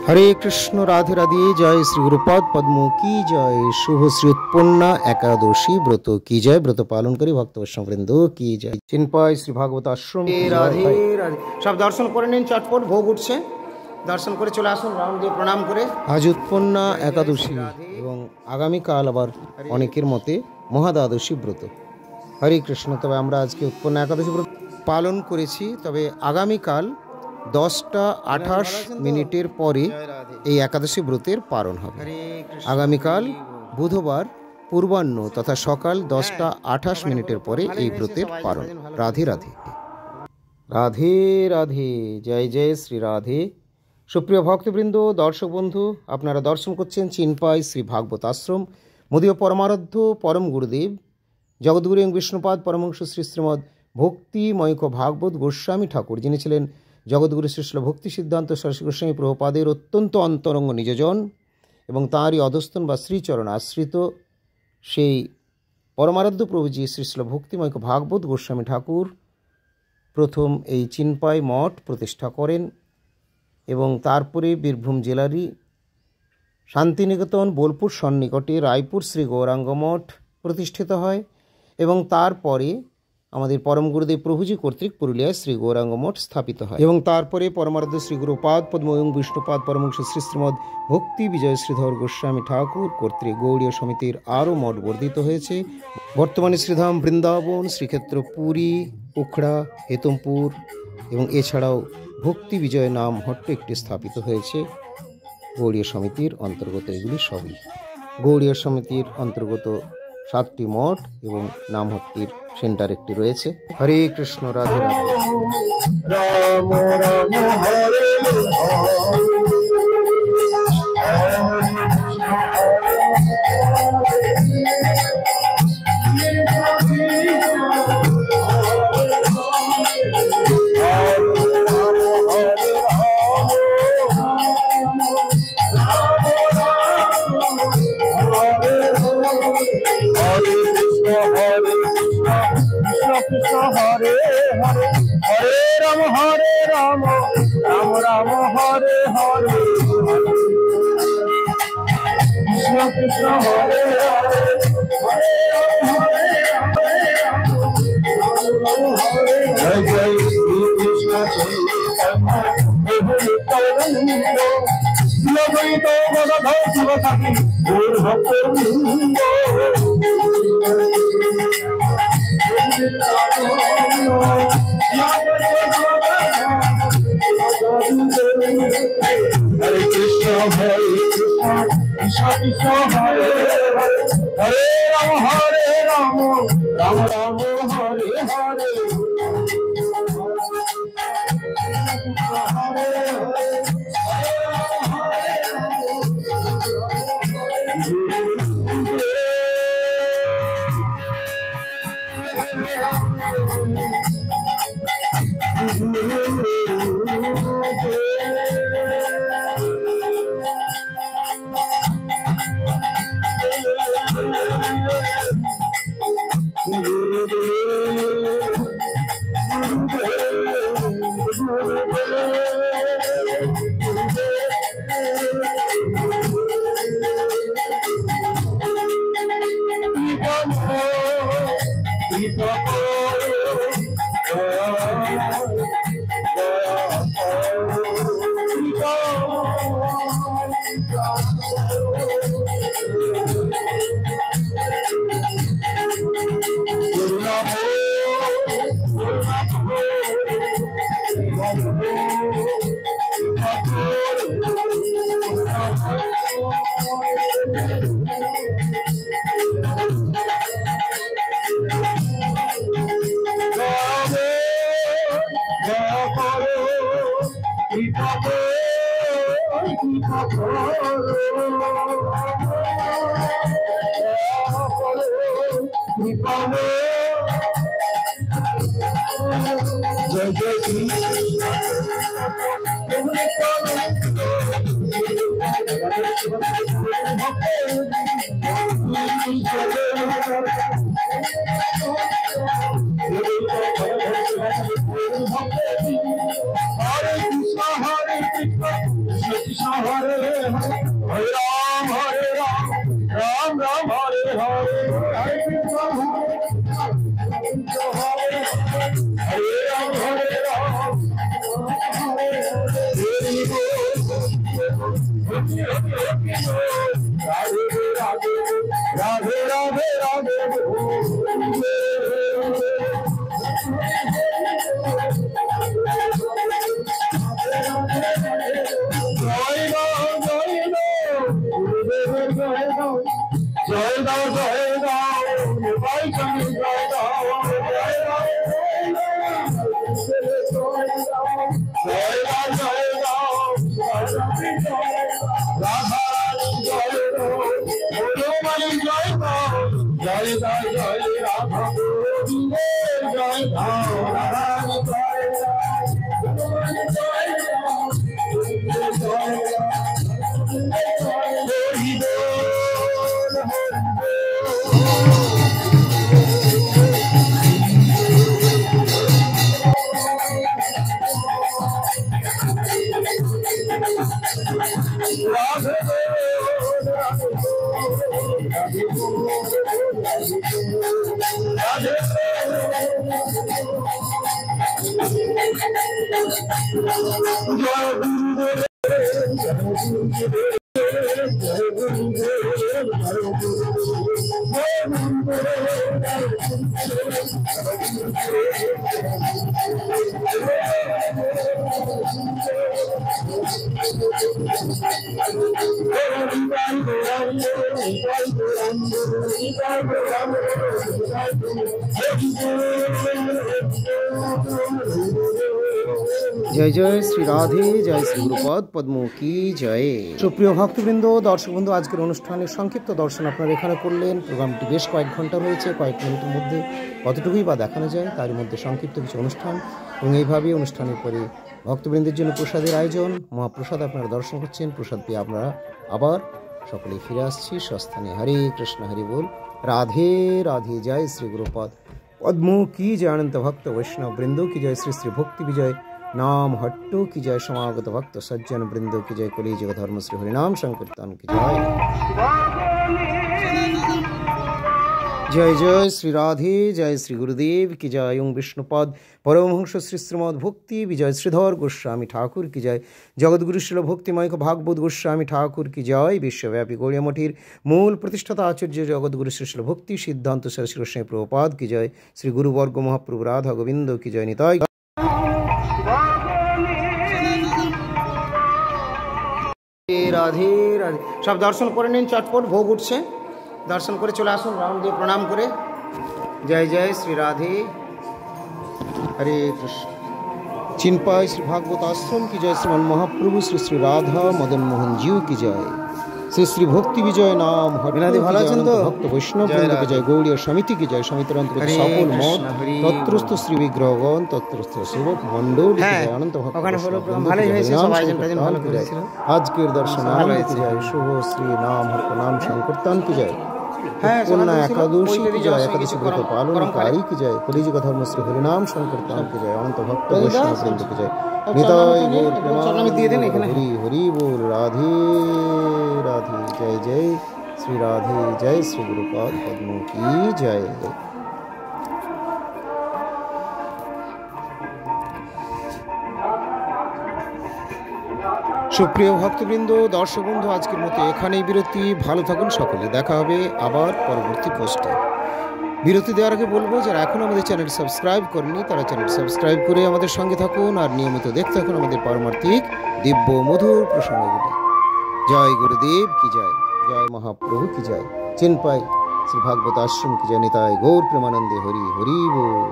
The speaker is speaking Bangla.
हरे कृष्ण राधे राधे। जय श्री गुरुपाद पद्म की जय। शुभ श्री उत्पन्ना एकादशी व्रत की जय। व्रत पालन करी भक्त वैष्णववृंद की जय। चिन्पाय श्री भागवत आश्रम राधे राधे। सब दर्शन করে নিন, চটপট ভোগ উঠছে, দর্শন করে চলে আসুন রাউন্ড দিয়ে প্রণাম করে। আজ उत्पन्ना एकादशी এবং আগামীকাল আবার অনেকের মতে মহাদ্বাদশী ব্রত। হরে কৃষ্ণ। তবে আমরা আজকে उत्पन्ना एकादशी ব্রত পালন করেছি, তবে আগামীকাল 10:28 পরে এই একাদশী ব্রতের পালন হবে। আগামীকাল বুধবার পূর্বাহ্ন তথা সকাল 10:28 পরে এই ব্রতের পালন। রাধে রাধে। রাধে রাধে। জয় জয় শ্রী রাধে। সুপ্রিয় ভক্তবৃন্দ, দর্শক বন্ধু, আপনারা দর্শন করছেন চিন্পাই শ্রী ভাগবত আশ্রম। মোদীয় পরমারাধ্য পরম গুরুদেব জগদ্গুরু এবং বিষ্ণুপাদ পরমহংস শ্রী শ্রীমৎ ভক্তিময়ক ভাগবত গোস্বামী ঠাকুর, যিনি ছিলেন জগদ্গুরু শ্রীশ্রীল ভক্তি সিদ্ধান্ত সরস্বতী গোস্বামী প্রভুপাদের অত্যন্ত অন্তরঙ্গ নিজজন এবং তাঁরই অধস্তন বা শ্রীচরণ আশ্রিত সেই পরমারাধ্য প্রভুজি শ্রীশ্রীল ভক্তিময়ক ভাগবত গোস্বামী ঠাকুর প্রথম এই চিন্পাই মঠ প্রতিষ্ঠা করেন এবং তারপরে বীরভূম জেলারই শান্তিনিকেতন বোলপুর সন্নিকটে রায়পুর শ্রী গৌরাঙ্গ মঠ প্রতিষ্ঠিত হয় এবং তারপরে আমাদের পরম গুরুদেব প্রভুজি কর্তৃক পুরুলিয়ায় শ্রী গৌরাঙ্গ মঠ স্থাপিত হয় এবং তারপরে পরমারাধ্য শ্রী গুরুপাদ পদ্ম এবং বিষ্ণুপাদ পরমহংস শ্রী শ্রীমৎ ভক্তি বিজয় শ্রীধর গোস্বামী ঠাকুর কর্তৃক গৌড়ীয় সমিতির আরও মঠ বর্ধিত হয়েছে। বর্তমানে শ্রীধাম বৃন্দাবন, শ্রীক্ষেত্র পুরী, উখড়া, হেতমপুর এবং এছাড়াও ভক্তি বিজয় নাম হট্ট একটি স্থাপিত হয়েছে। গৌড়ীয় সমিতির অন্তর্গত এগুলি সবই। গৌড়ীয় সমিতির অন্তর্গত 7টি মঠ এবং নামহট্টির সেন্টার একটি রয়েছে। হরে কৃষ্ণ। রাধে রাধে। রাম রাম হরে हरे हरे हरे राम राम राम हरे हरे कृष्ण कृष्ण हरे हरे हरे जय जय श्री कृष्ण हरे कृष्ण हरे कृष्ण कृष्ण हरे हरे राम राम राम हरे हरे जय जय श्री हरे कृष्ण জয় জয় শ্রী রাধে, জয় শ্রী গুরুপদ পদ্ম কি জয়। সুপ্রিয় ভক্তবৃন্দ, দর্শক বন্ধু, আজকের অনুষ্ঠানের সংক্ষিপ্ত দর্শন আপনারা এখানে করলেন। প্রোগ্রামটি বেশ কয়েক ঘন্টা রয়েছে, কয়েক মিনিটের মধ্যে কতটুকুই বা দেখানো যায়, তার মধ্যে সংক্ষিপ্ত কিছু অনুষ্ঠান এবং এইভাবে অনুষ্ঠানের পরে ভক্তবৃন্দের জন্য প্রসাদের আয়োজন, মহাপ্রসাদ আপনারা দর্শন করছেন। প্রসাদ পেয়ে আপনারা আবার সকলেই ফিরে আসছি স্বস্থানে। হরে কৃষ্ণ, হরি বল, রাধে রাধে, জয় শ্রী গুরুপদ পদ্ম কি জয়। অনন্ত ভক্ত বৈষ্ণব বৃন্দ কি জয়। শ্রী শ্রী ভক্তি বিজয় नाम हट्टू की जय। समागत भक्त सज्जन वृंदो की जय। कली जगत धर्म श्री हरिनाम संकीर्तन की जय। जय जय श्री राधे, जय श्री गुरुदेव की जय। ओं विष्णुपद परमहंस श्री श्रीमद भक्ति विजय श्रीधर गोस्वामी ठाकुर की जय। जगद्गुरु श्रील भक्तिमय भागवत गोस्वामी ठाकुर की जय। विश्वव्यापी गौड़िया मठिर मूल प्रतिष्ठाता आचार्य जगद्गुरु श्रील भक्ति सिद्धांत श्री कृष्ण प्रभुपाद की जय। श्री गुरुवर्ग महाप्रभु राधा गोविंद की जय। निताय রাধে রাধে। সব দর্শন করে নিন, চটপট ভোগ উঠছে, দর্শন করে চলে আসুন রাউন্ড দিয়ে প্রণাম করে। জয় জয় শ্রী রাধে, হরে কৃষ্ণ। চিনপাই শ্রী ভাগবত আশ্রম কি জয়। শ্রীমান মহাপ্রভু শ্রী শ্রী রাধা মদন মোহন জিউ কি জয়। শ্রী শ্রী ভক্তি বিজয় নাম হরিনাদি ভালো আছেন তো। ভক্ত বৈষ্ণব বৃন্দকে জয়। গৌড়ীয় সমিতি কি জয়। সমিতির অন্তর্গত সকল মঠ, তত্রস্থ শ্রী বিগ্রহগণ, তত্রস্থ সেবক মণ্ডল কি জয়। অনন্ত ভক্ত আজকের দর্শন আনন্দ কি জয়। শুভ শ্রী নাম হর নাম সংকীর্তন কি জয়। কন্যা একাদশী কি জয়। একাদশী ব্রত পালনকারী কি জয়। কলিযুগ ধর্ম শ্রী হরিনাম সংকীর্তন কি জয়। অনন্ত ভক্ত বৈষ্ণব বৃন্দ কি জয়। নিতাই গৌর প্রেমানন্দে হরি হরি बोल। রাধে রাধে, জয় জয় শ্রী রাধে, জয় শ্রী গুরুপদ পদ্ম কি জয়। সুপ্রিয় ভক্তবৃন্দ, দর্শক বন্ধু, আজকের মতো এখানেই বিরতি। ভালো থাকুন সকলে, দেখা হবে আবার পরবর্তী পোস্টে। বিরতি দেওয়ার আগে বলবো, যারা এখন আমাদের চ্যানেল সাবস্ক্রাইব করেনি তারা চ্যানেল সাবস্ক্রাইব করে আমাদের সঙ্গে থাকুন আর নিয়মিত দেখতে থাকুন আমাদের পারমার্থিক দিব্য মধুর প্রসঙ্গগুলি। জয় গুরুদেব কি জয়, জয় মহাপ্রভু কি জয়। চিনপাই শ্রী ভাগবত আশ্রম কি জয়। নিতাই গৌর প্রেমানন্দে হরি হরি বল।